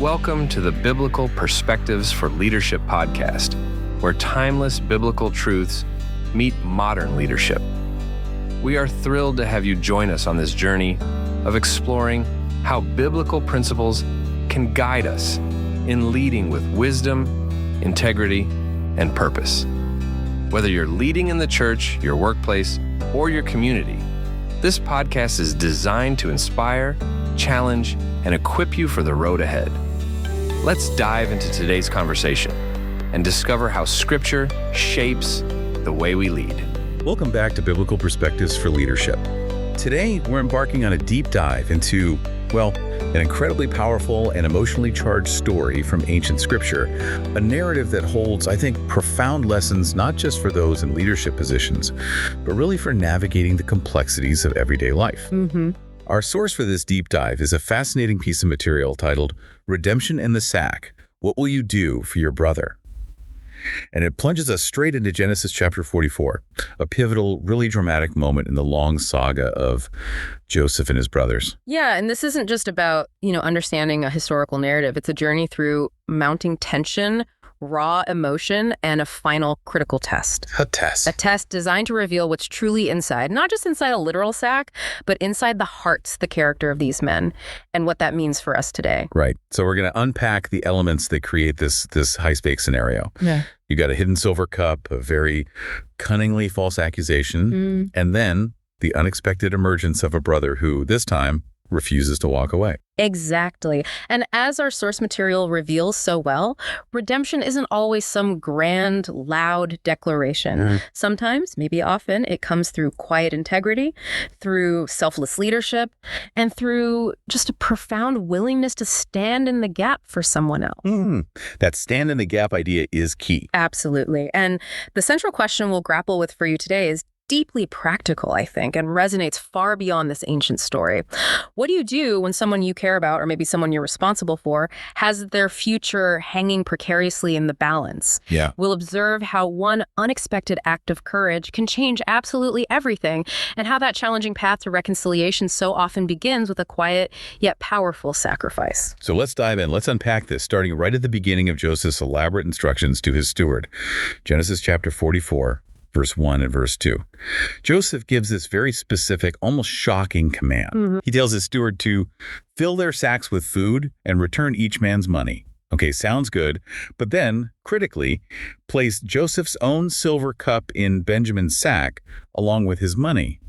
Welcome to the Biblical Perspectives for Leadership podcast, where timeless biblical truths meet modern leadership. We are thrilled to have you join us on this journey of exploring how biblical principles can guide us in leading with wisdom, integrity, and purpose. Whether you're leading in the church, your workplace, or your community, this podcast is designed to inspire, challenge, and equip you for the road ahead. Let's dive into today's conversation and discover how Scripture shapes the way we lead. Welcome back to Biblical Perspectives for Leadership. Today, we're embarking on a deep dive into, an incredibly powerful and emotionally charged story from ancient Scripture, a narrative that holds, I think, profound lessons not just for those in leadership positions, but really for navigating the complexities of everyday life. Our source for this deep dive is a fascinating piece of material titled Redemption in the Sack, What Will You Do for Your Brother? And it plunges us straight into Genesis chapter 44, a pivotal, really dramatic moment in the long saga of Joseph and his brothers. Yeah, and this isn't just about, understanding a historical narrative. It's a journey through mounting tension, raw emotion, and a final critical test. A test. A test designed to reveal what's truly inside, not just inside a literal sack, but inside the hearts, the character of these men, and what that means for us today. Right. So we're going to unpack the elements that create this high-stakes scenario. Yeah. You got a hidden silver cup, a very cunningly false accusation, and then the unexpected emergence of a brother who, this time, refuses to walk away. Exactly. And as our source material reveals so well, redemption isn't always some grand, loud declaration. Sometimes, maybe often, it comes through quiet integrity, through selfless leadership, and through just a profound willingness to stand in the gap for someone else. That stand in the gap idea is key. Absolutely. And the central question we'll grapple with for you today is deeply practical, I think, and resonates far beyond this ancient story. What do you do when someone you care about, or maybe someone you're responsible for, has their future hanging precariously in the balance? Yeah. We'll observe how one unexpected act of courage can change absolutely everything, and how that challenging path to reconciliation so often begins with a quiet yet powerful sacrifice. So let's dive in. Let's unpack this, starting right at the beginning of Joseph's elaborate instructions to his steward. Genesis chapter 44. Verse 1 and verse 2. Joseph gives this very specific, almost shocking command. He tells his steward to fill their sacks with food and return each man's money. Okay, sounds good. But then, critically, place Joseph's own silver cup in Benjamin's sack along with his money.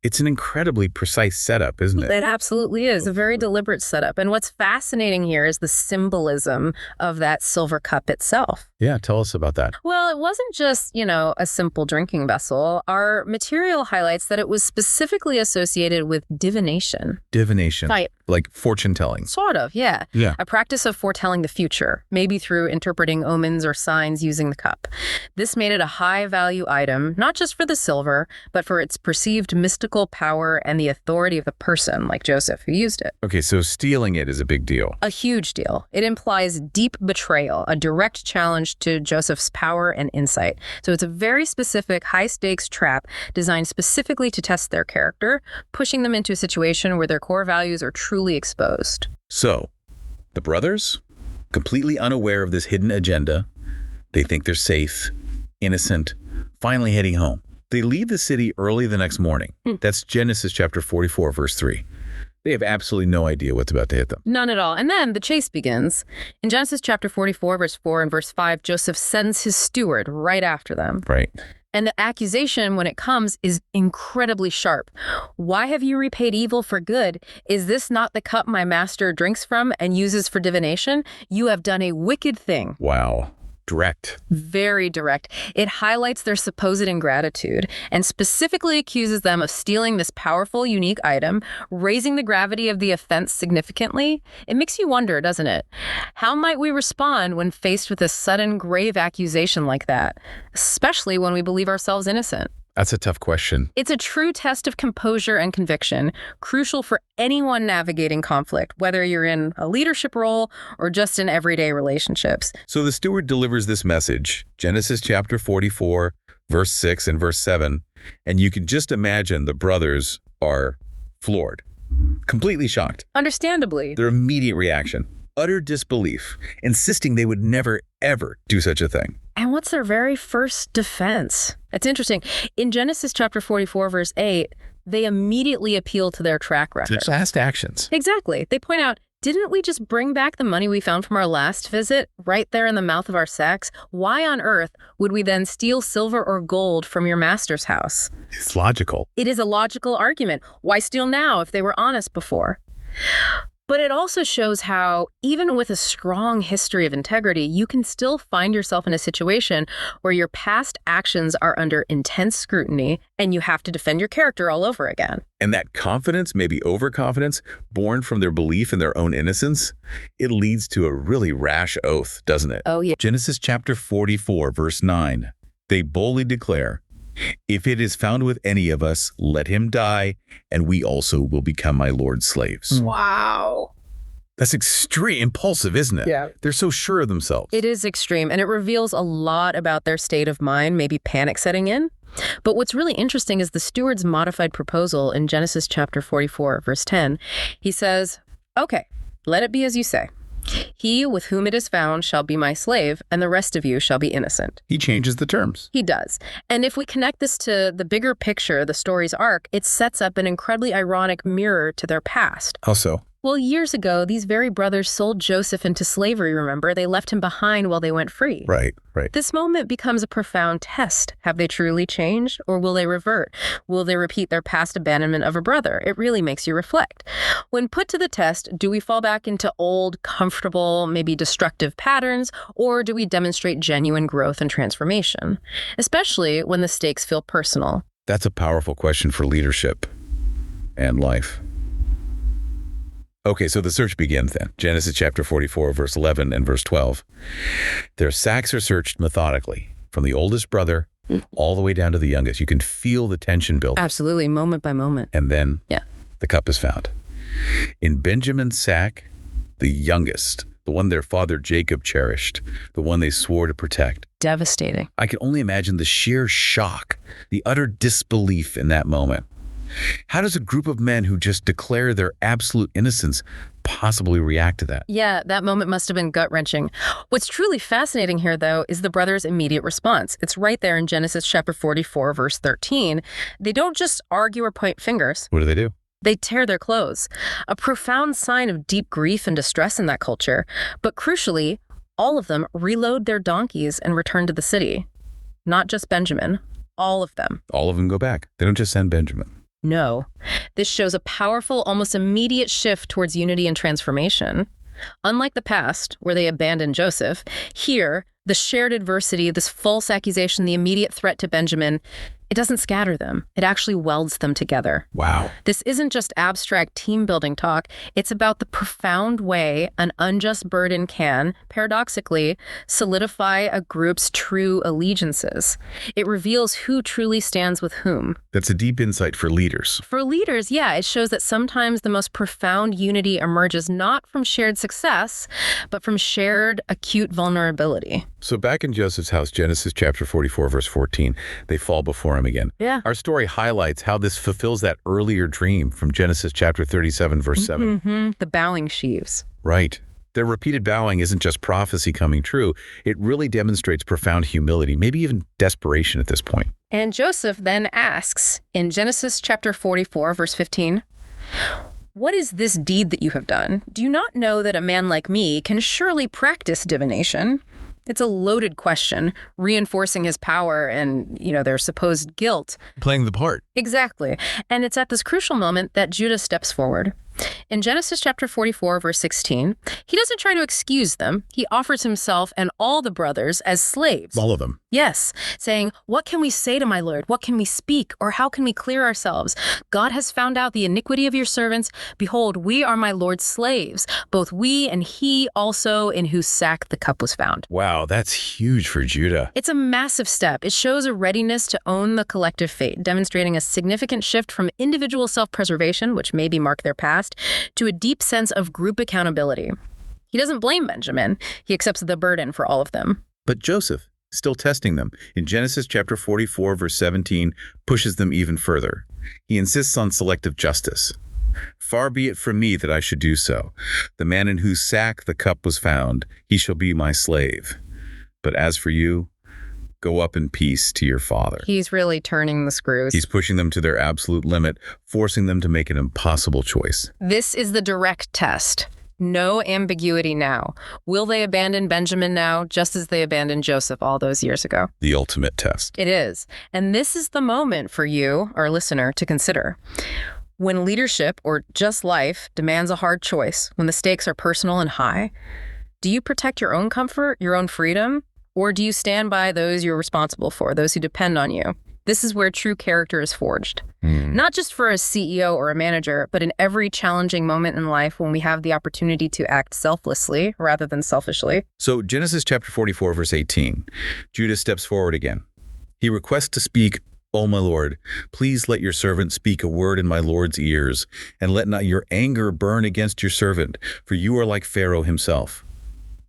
It's an incredibly precise setup, isn't it? It absolutely is. A very deliberate setup. And what's fascinating here is the symbolism of that silver cup itself. Yeah, tell us about that. Well, it wasn't just, a simple drinking vessel. Our material highlights that it was specifically associated with divination. Divination. Right. Like fortune telling. Sort of, yeah. Yeah. A practice of foretelling the future, maybe through interpreting omens or signs using the cup. This made it a high-value item, not just for the silver, but for its perceived mystical power and the authority of the person, like Joseph, who used it. Okay, so stealing it is a big deal. A huge deal. It implies deep betrayal, a direct challenge to Joseph's power and insight. So it's a very specific, high-stakes trap designed specifically to test their character, pushing them into a situation where their core values are truly exposed. So, the brothers, completely unaware of this hidden agenda, they think they're safe, innocent, finally heading home. They leave the city early the next morning. That's Genesis chapter 44, verse 3. They have absolutely no idea what's about to hit them. None at all. And then the chase begins. In Genesis chapter 44, verse 4 and verse 5, Joseph sends his steward right after them. Right. And the accusation, when it comes, is incredibly sharp. Why have you repaid evil for good? Is this not the cup my master drinks from and uses for divination? You have done a wicked thing. Wow. Direct. Very direct. It highlights their supposed ingratitude and specifically accuses them of stealing this powerful, unique item, raising the gravity of the offense significantly. It makes you wonder, doesn't it? How might we respond when faced with a sudden, grave accusation like that, especially when we believe ourselves innocent? That's a tough question. It's a true test of composure and conviction, crucial for anyone navigating conflict, whether you're in a leadership role or just in everyday relationships. So the steward delivers this message, Genesis chapter 44, verse 6 and verse 7, and you can just imagine the brothers are floored, completely shocked. Understandably. Their immediate reaction. utter disbelief, insisting they would never, ever do such a thing. And what's their very first defense? It's interesting. In Genesis chapter 44, verse 8, they immediately appeal to their track record. Such past actions. Exactly. They point out, didn't we just bring back the money we found from our last visit right there in the mouth of our sacks? Why on earth would we then steal silver or gold from your master's house? It's logical. It is a logical argument. Why steal now if they were honest before? But it also shows how, even with a strong history of integrity, you can still find yourself in a situation where your past actions are under intense scrutiny and you have to defend your character all over again. And that confidence, maybe overconfidence, born from their belief in their own innocence, it leads to a really rash oath, doesn't it? Oh, yeah. Genesis chapter 44, verse 9. They boldly declare, "If it is found with any of us, let him die, and we also will become my Lord's slaves." Wow. That's extreme, impulsive, isn't it? Yeah. They're so sure of themselves. It is extreme, and it reveals a lot about their state of mind, maybe panic setting in. But what's really interesting is the steward's modified proposal in Genesis chapter 44, verse 10. He says, "Okay, let it be as you say. He with whom it is found shall be my slave, and the rest of you shall be innocent." He changes the terms. He does. And if we connect this to the bigger picture, the story's arc, it sets up an incredibly ironic mirror to their past. How so? Well, years ago, these very brothers sold Joseph into slavery, remember? They left him behind while they went free. Right. This moment becomes a profound test. Have they truly changed, or will they revert? Will they repeat their past abandonment of a brother? It really makes you reflect. When put to the test, do we fall back into old, comfortable, maybe destructive patterns, or do we demonstrate genuine growth and transformation? Especially when the stakes feel personal. That's a powerful question for leadership and life. Okay, so the search begins then. Genesis chapter 44, verse 11 and verse 12. Their sacks are searched methodically, from the oldest brother all the way down to the youngest. You can feel the tension build. Absolutely, moment by moment. And then the cup is found. In Benjamin's sack, the youngest, the one their father Jacob cherished, the one they swore to protect. Devastating. I can only imagine the sheer shock, the utter disbelief in that moment. How does a group of men who just declare their absolute innocence possibly react to that? Yeah, that moment must have been gut-wrenching. What's truly fascinating here, though, is the brothers' immediate response. It's right there in Genesis chapter 44, verse 13. They don't just argue or point fingers. What do? They tear their clothes, a profound sign of deep grief and distress in that culture. But crucially, all of them reload their donkeys and return to the city. Not just Benjamin, all of them. All of them go back. They don't just send Benjamin. No. This shows a powerful, almost immediate shift towards unity and transformation. Unlike the past, where they abandoned Joseph, here, the shared adversity, this false accusation, the immediate threat to Benjamin, it doesn't scatter them. It actually welds them together. Wow. This isn't just abstract team-building talk. It's about the profound way an unjust burden can, paradoxically, solidify a group's true allegiances. It reveals who truly stands with whom. That's a deep insight for leaders. For leaders, yeah, it shows that sometimes the most profound unity emerges not from shared success, but from shared acute vulnerability. So back in Joseph's house, Genesis chapter 44, verse 14, they fall before him again. Yeah. Our story highlights how this fulfills that earlier dream from Genesis chapter 37, verse 7. Mm-hmm. The bowing sheaves. Right. Their repeated bowing isn't just prophecy coming true. It really demonstrates profound humility, maybe even desperation at this point. And Joseph then asks in Genesis chapter 44, verse 15, "What is this deed that you have done? Do you not know that a man like me can surely practice divination?" It's a loaded question, reinforcing his power and, their supposed guilt. Playing the part. Exactly. And it's at this crucial moment that Judah steps forward. In Genesis chapter 44, verse 16, he doesn't try to excuse them. He offers himself and all the brothers as slaves. All of them. Yes, saying, "What can we say to my Lord? What can we speak? Or how can we clear ourselves? God has found out the iniquity of your servants. Behold, we are my Lord's slaves, both we and he also in whose sack the cup was found." Wow, that's huge for Judah. It's a massive step. It shows a readiness to own the collective fate, demonstrating a significant shift from individual self-preservation, which maybe marked their past, to a deep sense of group accountability. He doesn't blame Benjamin. He accepts the burden for all of them. But Joseph, still testing them, in Genesis chapter 44, verse 17, pushes them even further. He insists on selective justice. Far be it from me that I should do so. The man in whose sack the cup was found, he shall be my slave. But as for you, go up in peace to your father. He's really turning the screws. He's pushing them to their absolute limit, forcing them to make an impossible choice. This is the direct test. No ambiguity now. Will they abandon Benjamin now, just as they abandoned Joseph all those years ago? The ultimate test. It is. And this is the moment for you, our listener, to consider. When leadership, or just life, demands a hard choice, when the stakes are personal and high, do you protect your own comfort, your own freedom, or do you stand by those you're responsible for, those who depend on you? This is where true character is forged. Not just for a CEO or a manager, but in every challenging moment in life when we have the opportunity to act selflessly rather than selfishly. So Genesis chapter 44, verse 18, Judah steps forward again. He requests to speak, "O my Lord, please let your servant speak a word in my Lord's ears, and let not your anger burn against your servant, for you are like Pharaoh himself."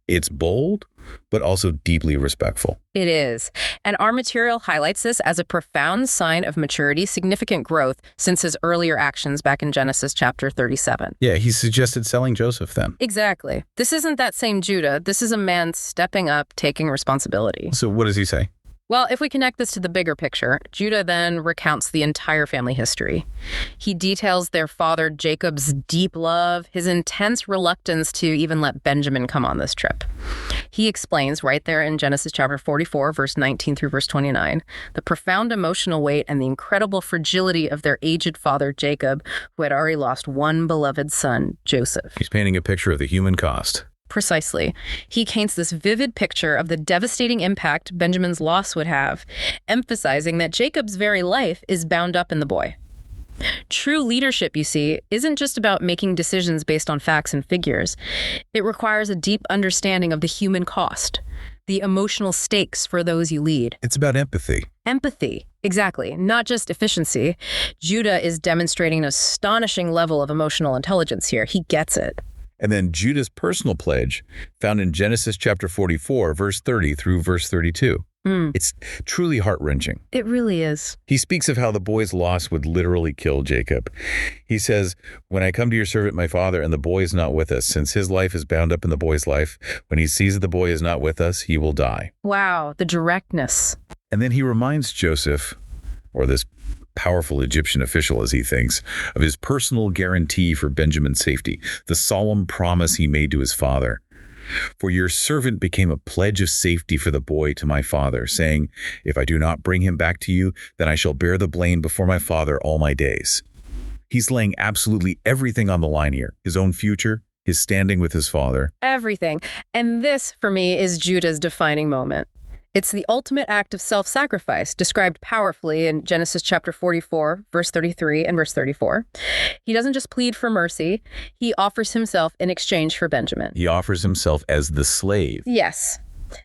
It's bold, but also deeply respectful. It is. And our material highlights this as a profound sign of maturity, significant growth since his earlier actions back in Genesis chapter 37. Yeah, he suggested selling Joseph then. Exactly. This isn't that same Judah. This is a man stepping up, taking responsibility. So what does he say? Well, if we connect this to the bigger picture, Judah then recounts the entire family history. He details their father Jacob's deep love, his intense reluctance to even let Benjamin come on this trip. He explains right there in Genesis chapter 44, verse 19 through verse 29, the profound emotional weight and the incredible fragility of their aged father Jacob, who had already lost one beloved son, Joseph. He's painting a picture of the human cost. Precisely. He paints this vivid picture of the devastating impact Benjamin's loss would have, emphasizing that Jacob's very life is bound up in the boy. True leadership, you see, isn't just about making decisions based on facts and figures. It requires a deep understanding of the human cost, the emotional stakes for those you lead. It's about empathy. Empathy, exactly, not just efficiency. Judah is demonstrating an astonishing level of emotional intelligence here. He gets it. And then Judah's personal pledge, found in Genesis chapter 44, verse 30 through verse 32. It's truly heart-wrenching. It really is. He speaks of how the boy's loss would literally kill Jacob. He says, "When I come to your servant, my father, and the boy is not with us, since his life is bound up in the boy's life, when he sees that the boy is not with us, he will die." Wow, the directness. And then he reminds Joseph, or this powerful Egyptian official as he thinks, of his personal guarantee for Benjamin's safety, the solemn promise he made to his father. "For your servant became a pledge of safety for the boy to my father, saying, 'If I do not bring him back to you, then I shall bear the blame before my father all my days.'" He's laying absolutely everything on the line here, his own future, his standing with his father. Everything. And this, for me, is Judah's defining moment. It's the ultimate act of self-sacrifice, described powerfully in Genesis chapter 44, verse 33 and verse 34. He doesn't just plead for mercy, he offers himself in exchange for Benjamin. He offers himself as the slave. Yes.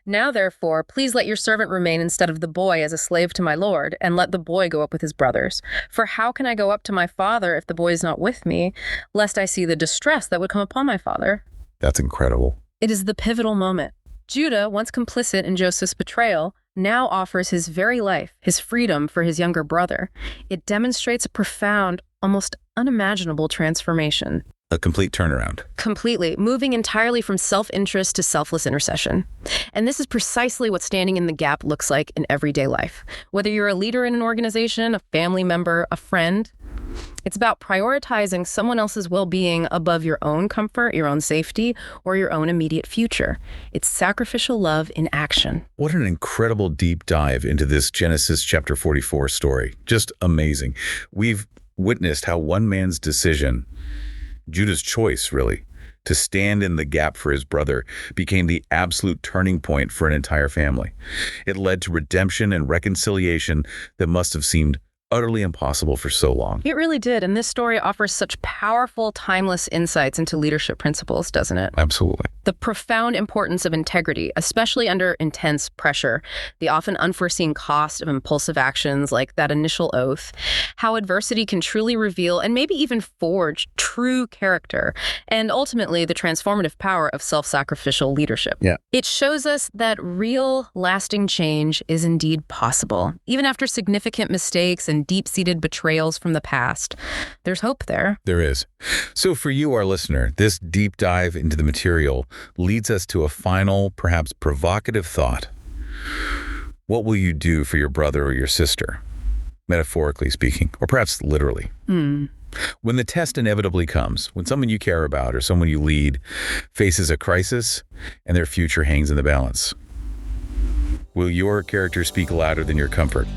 "Now, therefore, please let your servant remain instead of the boy as a slave to my lord, and let the boy go up with his brothers. For how can I go up to my father if the boy is not with me, lest I see the distress that would come upon my father?" That's incredible. It is the pivotal moment. Judah, once complicit in Joseph's betrayal, now offers his very life, his freedom for his younger brother. It demonstrates a profound, almost unimaginable transformation. A complete turnaround. Completely, moving entirely from self-interest to selfless intercession. And this is precisely what standing in the gap looks like in everyday life. Whether you're a leader in an organization, a family member, a friend, it's about prioritizing someone else's well-being above your own comfort, your own safety, or your own immediate future. It's sacrificial love in action. What an incredible deep dive into this Genesis chapter 44 story. Just amazing. We've witnessed how one man's decision, Judah's choice really, to stand in the gap for his brother became the absolute turning point for an entire family. It led to redemption and reconciliation that must have seemed utterly impossible for so long. It really did, and this story offers such powerful, timeless insights into leadership principles, doesn't it? Absolutely. the profound importance of integrity, especially under intense pressure, the often unforeseen cost of impulsive actions like that initial oath, how adversity can truly reveal and maybe even forge true character, and ultimately the transformative power of self-sacrificial leadership. Yeah. It shows us that real, lasting change is indeed possible. Even after significant mistakes and deep-seated betrayals from the past, there's hope there. There is. So for you, our listener, this deep dive into the material leads us to a final, perhaps provocative thought. What will you do for your brother or your sister? Metaphorically speaking, or perhaps literally. When the test inevitably comes, when someone you care about or someone you lead faces a crisis and their future hangs in the balance, will your character speak louder than your comfort?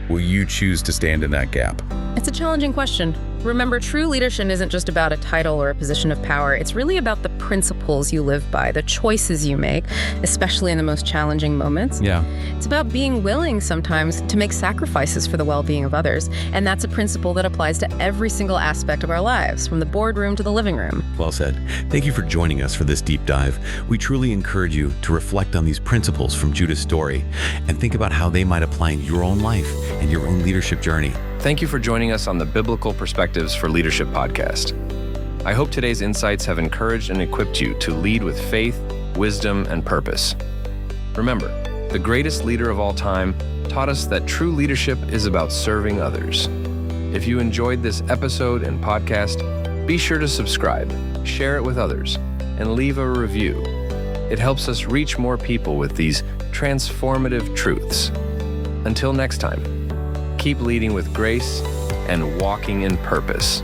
Will you choose to stand in that gap? It's a challenging question. Remember, true leadership isn't just about a title or a position of power. It's really about the principles you live by, the choices you make, especially in the most challenging moments. Yeah. It's about being willing sometimes to make sacrifices for the well-being of others. And that's a principle that applies to every single aspect of our lives, from the boardroom to the living room. Well said. Thank you for joining us for this deep dive. We truly encourage you to reflect on these principles from Judah's story and think about how they might apply in your own life and your own leadership journey. Thank you for joining us on the Biblical Perspectives for Leadership podcast. I hope today's insights have encouraged and equipped you to lead with faith, wisdom, and purpose. Remember, the greatest leader of all time taught us that true leadership is about serving others. If you enjoyed this episode and podcast, be sure to subscribe, share it with others, and leave a review. It helps us reach more people with these transformative truths. Until next time, keep leading with grace and walking in purpose.